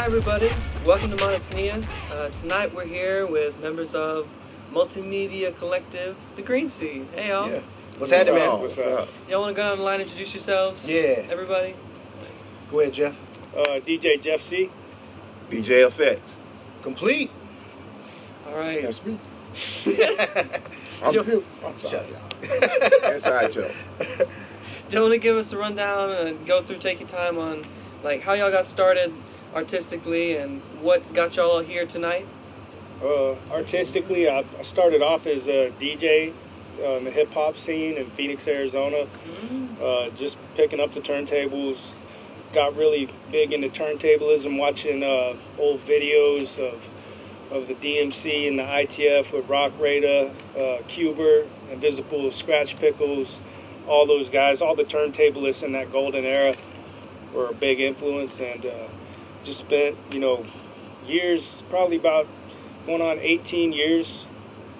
Hi everybody, welcome to Monotonia. Tonight we're here with members of Multimedia Collective, The Green Seed. Hey y'all. Yeah. What's happening, man? What's up? Y'all want to go down the line and introduce yourselves? Yeah. Everybody? Go ahead, Jeff. DJ Jeff C. DJ Effects. Complete. Alright. That's me. Joe, I'm sorry, y'all. Inside joke. do you want to give us a rundown and go through, take your time on like how y'all got started artistically and what got y'all here tonight? Artistically, I started off as a DJ in the hip-hop scene in Phoenix, Arizona. Just picking up the turntables. Got really big into turntablism, watching old videos of the DMC and the ITF with Rock Rada, Cuber, Invisible, Scratch Pickles, all those guys, all the turntablists in that golden era were a big influence, and just spent, years, probably about going on 18 years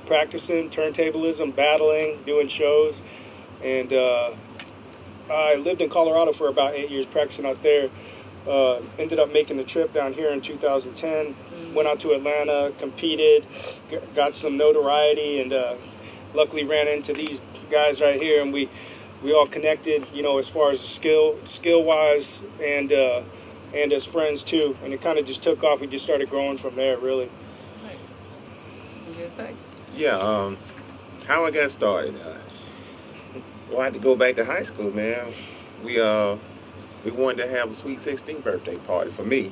practicing turntablism, battling, doing shows, and I lived in Colorado for about 8 years practicing out there. Ended up making the trip down here in 2010. Went out to Atlanta, competed, got some notoriety, and luckily ran into these guys right here, and we all connected, as far as skill wise, and as friends too. And it kind of just took off. We just started growing from there, really. Right. DJ Effects? Yeah, how I got started. Well, I had to go back to high school, man. We wanted to have a sweet 16th birthday party for me.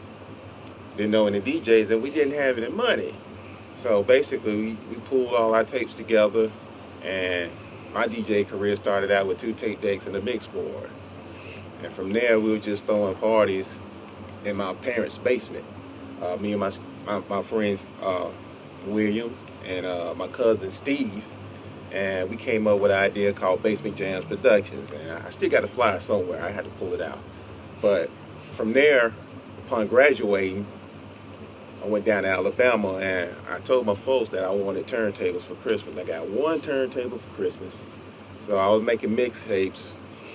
Didn't know any DJs, and we didn't have any money. So basically, we pulled all our tapes together, and my DJ career started out with 2 tape decks and a mix board. And from there, we were just throwing parties in my parents' basement. Me and my friends, William, and my cousin Steve, and we came up with an idea called Basement Jams Productions. And I still got to fly somewhere. I had to pull it out. But from there, upon graduating, I went down to Alabama, and I told my folks that I wanted turntables for Christmas. I got 1 turntable for Christmas. So I was making mixtapes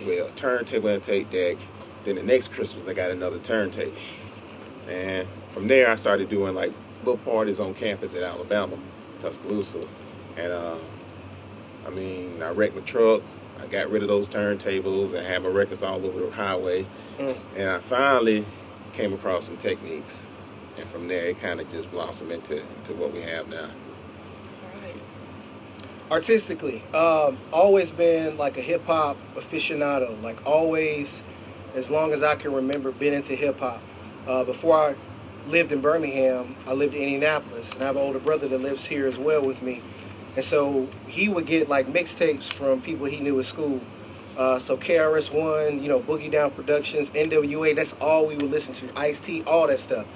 with a turntable and a tape deck. Then the next Christmas, I got another turntable. And from there, I started doing like little parties on campus at Alabama, Tuscaloosa. And I wrecked my truck. I got rid of those turntables and had my records all over the highway. And I finally came across some techniques. And from there, it kind of just blossomed into what we have now. Alright. Artistically, always been like a hip-hop aficionado. Like always, as long as I can remember, been into hip-hop. Before I lived in Birmingham, I lived in Indianapolis. And I have an older brother that lives here as well with me. And so he would get like mixtapes from people he knew at school. So KRS-One, Boogie Down Productions, NWA, that's all we would listen to. Ice-T, all that stuff.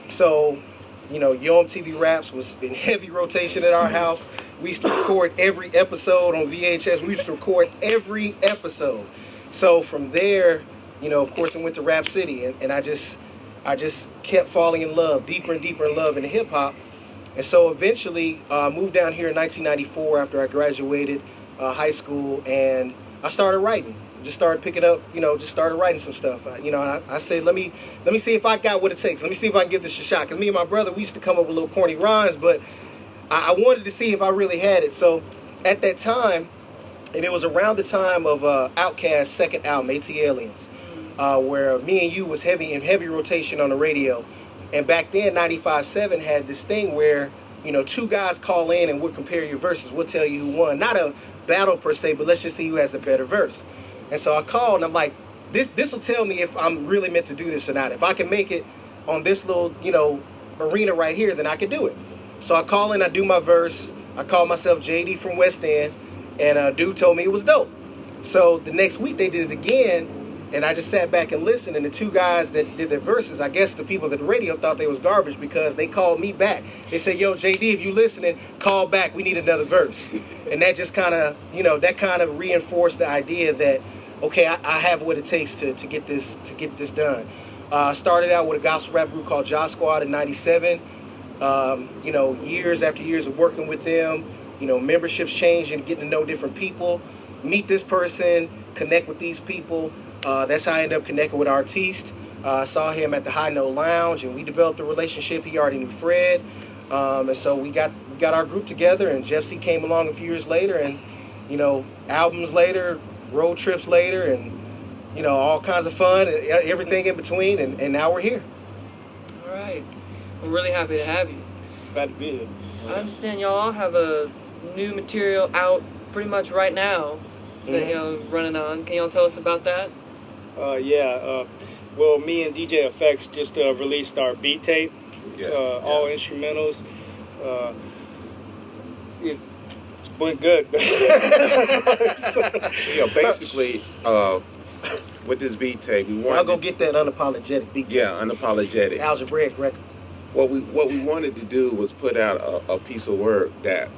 So, Yo MTV Raps was in heavy rotation at our house. We used to record every episode on VHS. We used to record every episode. So from there, of course, I went to Rap City, and I just kept falling in love, deeper and deeper in love in hip-hop. And so eventually, I moved down here in 1994 after I graduated high school, and I started writing. Just started picking up, just started writing some stuff. I said, let me see if I got what it takes. Let me see if I can give this a shot. Because me and my brother, we used to come up with little corny rhymes, but I wanted to see if I really had it. So at that time, and it was around the time of Outkast's second album, AT Aliens, where Me and You was in heavy rotation on the radio. And back then, 95.7 had this thing where, 2 guys call in and we'll compare your verses. We'll tell you who won. Not a battle per se, but let's just see who has the better verse. And so I called, and I'm like, this will tell me if I'm really meant to do this or not. If I can make it on this little, arena right here, then I can do it. So I call in, I do my verse. I call myself JD from West End, and dude told me it was dope. So the next week they did it again, and I just sat back and listened, and the 2 guys that did their verses, I guess the people at the radio thought they was garbage because they called me back. They said, yo, JD, if you listening, call back. We need another verse. And that just kind of, reinforced the idea that, okay, I have what it takes to get this done. I started out with a gospel rap group called Josh Squad in 97. Years after years of working with them, memberships changed and getting to know different people, meet this person, connect with these people. That's how I ended up connecting with r-tist. I saw him at the High Note Lounge, and we developed a relationship. He already knew Fred, and so we got our group together. And Jeff C came along a few years later, and you know, albums later, road trips later, and you know, all kinds of fun, everything in between, and now we're here. All right, we're really happy to have you. Glad to be here. I understand y'all all have a new material out pretty much right now that y'all running on. Can y'all tell us about that? Well, me and DJ Effects just released our beat tape. It's all instrumentals. It went good. Basically, with this beat tape, we wanted. I'll go get that unapologetic beat tape. Yeah, unapologetic. Algebraic Records. What we wanted to do was put out a piece of work that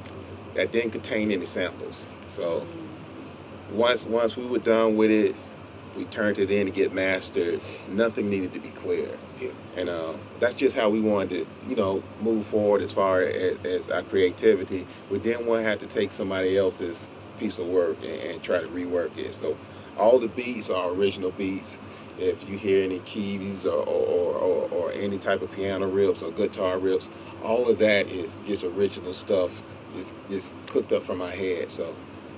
didn't contain any samples. So once we were done with it, we turned it in to get mastered. Nothing needed to be clear, and that's just how we wanted to, move forward as far as our creativity. We didn't want to have to take somebody else's piece of work and try to rework it. So all the beats are original beats. If you hear any keys or any type of piano riffs or guitar riffs, all of that is just original stuff, just cooked up from my head. So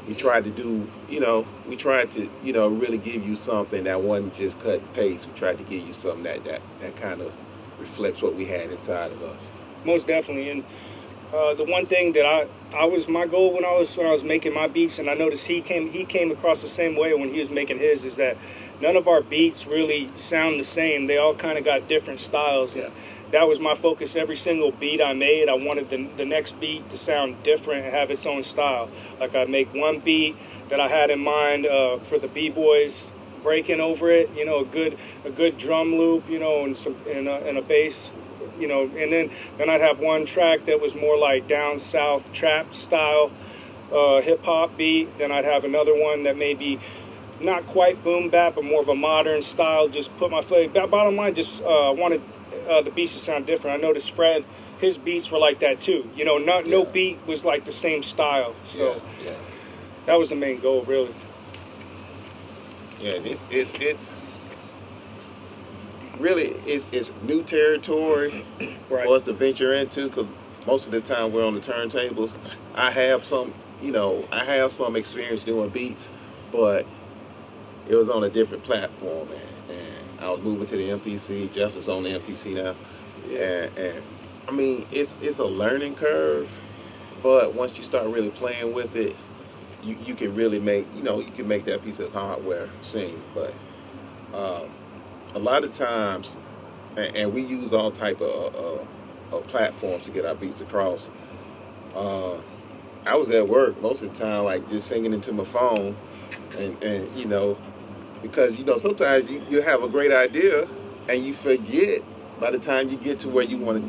we tried to do, really give you something that wasn't just cut and paste. We tried to give you something that kind of reflects what we had inside of us. Most definitely. And the one thing that I was my goal when I was making my beats, and I noticed he came across the same way when he was making his, is that none of our beats really sound the same. They all kind of got different styles. And that was my focus. Every single beat I made, I wanted the next beat to sound different and have its own style. Like I'd make one beat that I had in mind for the B-boys breaking over it, a good drum loop, and a bass, and then I'd have one track that was more like down south trap style hip hop beat. Then I'd have another one that maybe not quite boom bap, but more of a modern style. Just put my flavor. Bottom line, just wanted the beats to sound different. I noticed Fred, his beats were like that too. No beat was like the same style. So that was the main goal, really. Yeah, it's really it's new territory for us to venture into, because most of the time we're on the turntables. I have some experience doing beats, but it was on a different platform, and I was moving to the MPC. Jeff is on the MPC now, and I mean it's a learning curve, but once you start really playing with it, you can really make that piece of hardware sing. But a lot of times, and we use all type of platforms to get our beats across. I was at work most of the time, like just singing into my phone, and because sometimes you have a great idea and you forget by the time you get to where you want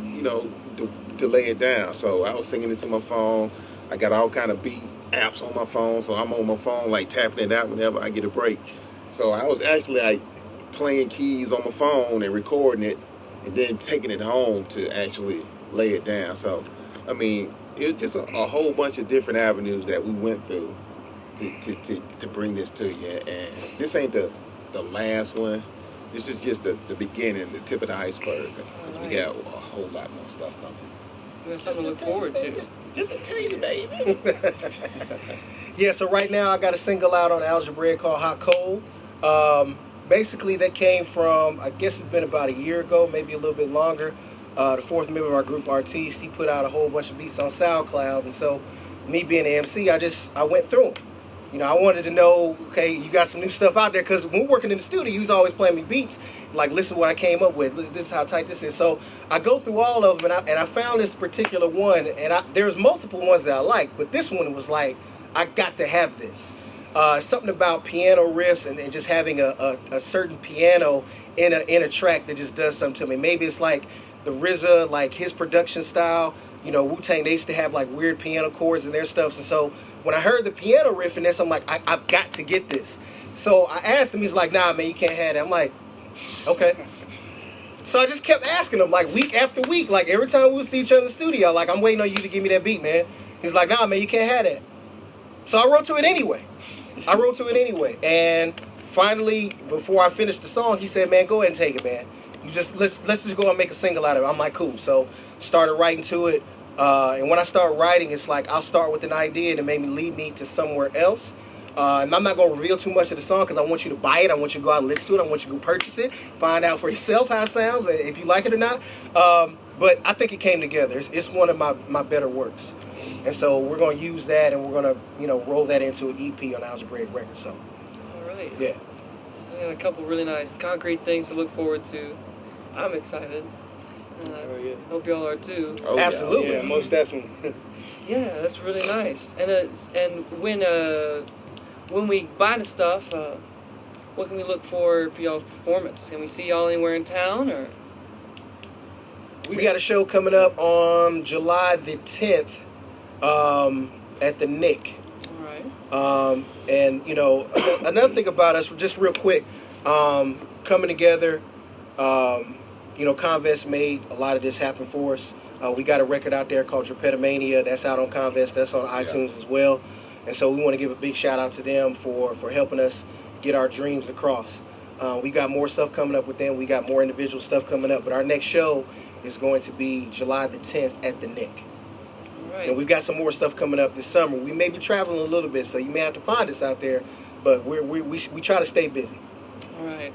to lay it down. So I was singing into my phone. I got all kind of beat apps on my phone, so I'm on my phone like tapping it out whenever I get a break. So I was actually like playing keys on my phone and recording it, and then taking it home to actually lay it down. So I mean, it was just a whole bunch of different avenues that we went through to bring this to you. And this ain't the last one. This is just the beginning, the tip of the iceberg. Because we got a whole lot more stuff coming. There's something to look forward to. Just a taste, baby. Yeah, so right now I got a single out on Algebraic called Hot Cold. Basically, that came from, I guess it's been about a year ago, maybe a little bit longer. The fourth member of our group, r-tist, he put out a whole bunch of beats on SoundCloud. And so, me being the MC, I went through them. I wanted to know, okay, you got some new stuff out there, because when we're working in the studio, you was always playing me beats, like, listen what I came up with, this is how tight this is. So I go through all of them, and I found this particular one, and there's multiple ones that I like, but this one was like, I got to have this. Something about piano riffs and just having a certain piano in a track that just does something to me. Maybe it's like the RZA, like his production style. Wu-Tang, they used to have like weird piano chords in their stuff. And so when I heard the piano riff in this, I'm like, I've got to get this. So I asked him, he's like, nah, man, you can't have that. I'm like, okay. So I just kept asking him, like, week after week. Like, every time we would see each other in the studio, like, I'm waiting on you to give me that beat, man. He's like, nah, man, you can't have that. So I wrote to it anyway. And finally, before I finished the song, he said, "Man, go ahead and take it, man. Let's just go and make a single out of it." I'm like, "Cool." So started writing to it, and when I start writing, it's like I'll start with an idea that maybe lead me to somewhere else. And I'm not going to reveal too much of the song because I want you to buy it. I want you to go out and listen to it. I want you to go purchase it, find out for yourself how it sounds, if you like it or not. But I think it came together. It's one of my better works. And so we're going to use that, and we're going to roll that into an EP on Algebraic Records. So, All right. yeah. And a couple really nice concrete things to look forward to. I'm excited. Yeah. Hope y'all are too. Oh, yeah. Absolutely. Yeah, most definitely. Yeah, that's really nice. And when we buy the stuff, what can we look for y'all's performance? Can we see y'all anywhere in town, or? We got a show coming up on July the 10th at the Nick. All right. And, another thing about us, just real quick, coming together, Convest made a lot of this happen for us. We got a record out there called Drapetomania. That's out on Convest. That's on iTunes as well. And so we want to give a big shout out to them for helping us get our dreams across. We got more stuff coming up with them. We got more individual stuff coming up. But our next show is going to be July the 10th at the Nick. All right. And we've got some more stuff coming up this summer. We may be traveling a little bit, so you may have to find us out there. But we try to stay busy. All right.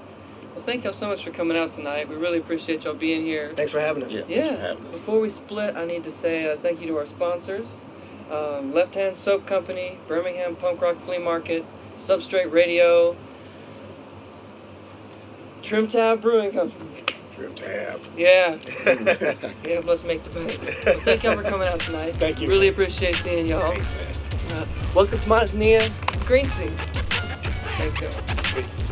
Well, thank y'all so much for coming out tonight. We really appreciate y'all being here. Thanks for having us. Yeah. Thanks for having us. Before we split, I need to say thank you to our sponsors. Left Hand Soap Company, Birmingham Punk Rock Flea Market, Substrate Radio, Trim Tab Brewing Company. Trim Tab. Yeah. Yeah, let's make the bank. Well, thank y'all for coming out tonight. Thank you. Really appreciate seeing y'all. Thanks, man. Welcome to Monotonia Green Sea. Thanks, y'all. Peace.